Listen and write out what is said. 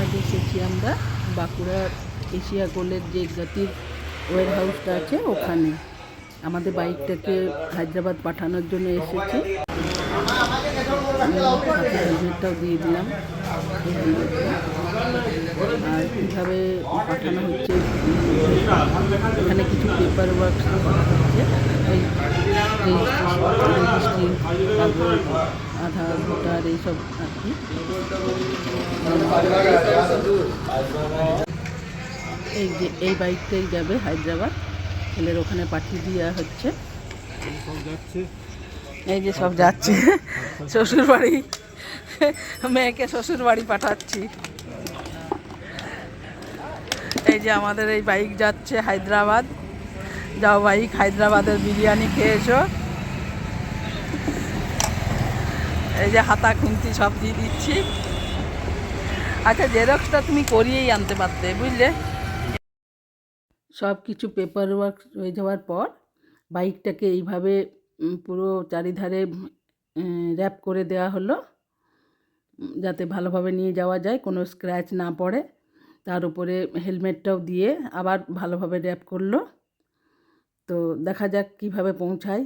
আজ এসেছি আমরা বাঁকুড়ার এশিয়া গোল্ডের যে গতির ওয়ার হাউসটা আছে ওখানে। আমাদের বাইকটাকে হায়দ্রাবাদ পাঠানোর জন্য এসেছি। হেলমেটটাও দিয়ে দিলাম, এই হেলমেটটা। আর কীভাবে পাঠানো হচ্ছে, এখানে কিছু পেপার ওয়ার্ক করা হচ্ছে, এই রেজিস্ট্রি, তারপর আধার, ভোটার, এইসব আর কি। এই যে এই বাইকটাই যাবে হায়দ্রাবাদ, ছেলের ওখানে পাঠিয়ে দেওয়া হচ্ছে। এই যে সব যাচ্ছে শ্বশুর বাড়ি, মেয়েকে শ্বশুর বাড়ি পাঠাচ্ছি। এই যে আমাদের এই বাইক যাচ্ছে হায়দ্রাবাদ। যাও বাইক, হায়দ্রাবাদের বিরিয়ানি খেয়ে এসো। এই যে হাতা খুন্তি সব দিয়ে দিচ্ছি। আচ্ছা, জেরক্সটা তুমি করিয়েই আনতে পারতে, বুঝলে। সব কিছু পেপার ওয়ার্ক হয়ে যাওয়ার পর বাইকটাকে এইভাবে পুরো চারিধারে র্যাপ করে দেওয়া হলো, যাতে ভালোভাবে নিয়ে যাওয়া যায়, কোনো স্ক্র্যাচ না পড়ে। তার উপরে হেলমেটটাও দিয়ে আবার ভালোভাবে র্যাপ করলো। তো দেখা যাক কিভাবে পৌঁছায়।